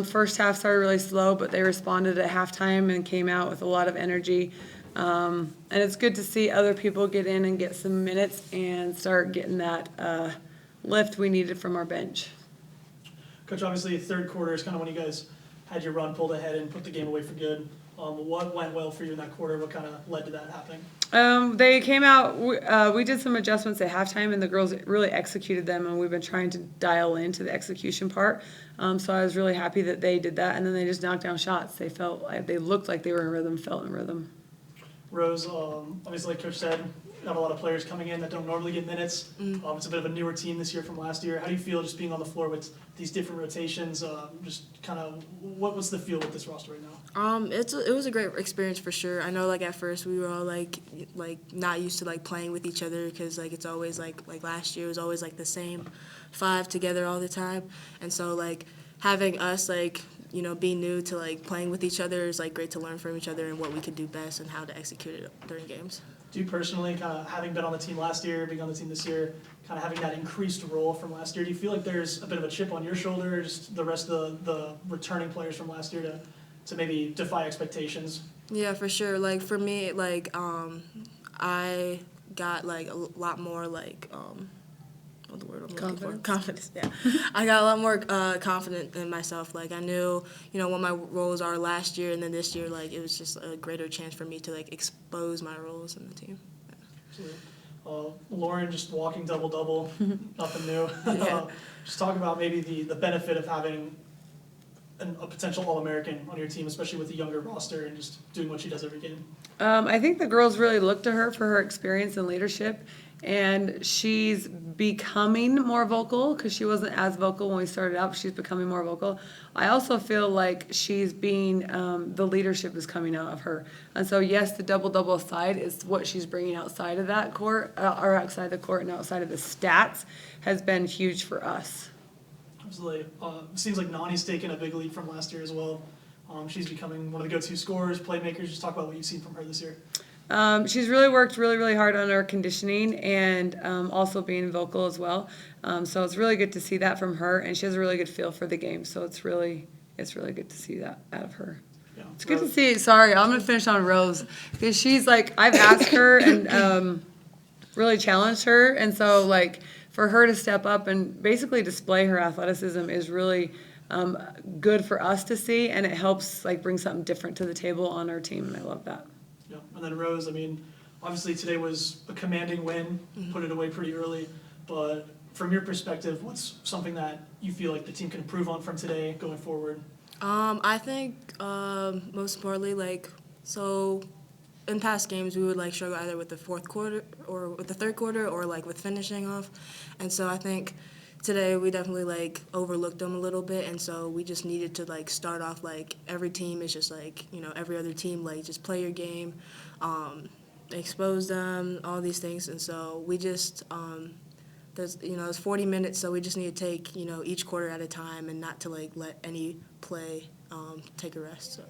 First half started really slow, but they responded at halftime and came out with a lot of energy. And it's good to see other people get in and get some minutes and start getting that lift we needed from our bench. Coach, obviously, third quarter is kind of when you guys had your run pulled ahead and put the game away for good. What went well for you in that quarter? What kind of led to that happening? They came out, we did some adjustments at halftime, and the girls really executed them, and we've been trying to dial into the execution part. So I was really happy that they did that, and then they just knocked down shots. They looked like they were in rhythm, felt in rhythm. Rose, obviously, like Coach said, got a lot of players coming in that don't normally get minutes. It's a bit of a newer team this year from last year. How do you feel just being on the floor with these different rotations? Just kind of, what's the feel with this roster right now? It was a great experience for sure. I know, like, at first we were all like not used to like playing with each other because like it's always like last year it was always like the same five together all the time, and so like having us like being new to like playing with each other is like great to learn from each other and what we could do best and how to execute it during games. Do you personally, kind of having been on the team last year, being on the team this year, kind of having that increased role from last year, do you feel like there's a bit of a chip on your shoulder, or just the rest of the returning players from last year to maybe defy expectations? Yeah, for sure. Like for me, like I got like a lot more like what the word I'm looking for? Confidence. Yeah, I got a lot more confident in myself. Like I knew, what my roles are last year, and then this year, like it was just a greater chance for me to like expose my roles in the team. Yeah. Absolutely. Lauren just walking double-double, nothing new. Yeah. Just talk about maybe the benefit of having a potential All-American on your team, especially with a younger roster and just doing what she does every game. I think the girls really look to her for her experience and leadership, and she's becoming more vocal because she wasn't as vocal when we started out, but she's becoming more vocal. I also feel like she's being, the leadership is coming out of her. And so, yes, the double-double aside is what she's bringing outside of that court, or outside the court and outside of the stats has been huge for us. Absolutely. Seems like Nani's taken a big leap from last year as well. She's becoming one of the go-to scorers, playmakers. Just talk about what you've seen from her this year. She's really worked really hard on her conditioning and also being vocal as well. So it's really good to see that from her, and she has a really good feel for the game. So it's really good to see that out of her. Yeah. It's good to see. Sorry, I'm gonna finish on Rose because she's like, I've asked her and really challenged her, and so like for her to step up and basically display her athleticism is really good for us to see, and it helps like bring something different to the table on our team, and I love that. Yeah, and then Rose, I mean, obviously today was a commanding win, put it away pretty early, but from your perspective, what's something that you feel like the team can improve on from today going forward? I think most importantly, like, so in past games we would like struggle either with the fourth quarter or with the third quarter or like with finishing off, and so I think today we definitely like overlooked them a little bit, and so we just needed to like start off like every team is just like every other team, like just play your game, expose them, all these things, and so we just there's it's 40 minutes, so we just need to take each quarter at a time and not to like let any play take a rest. So.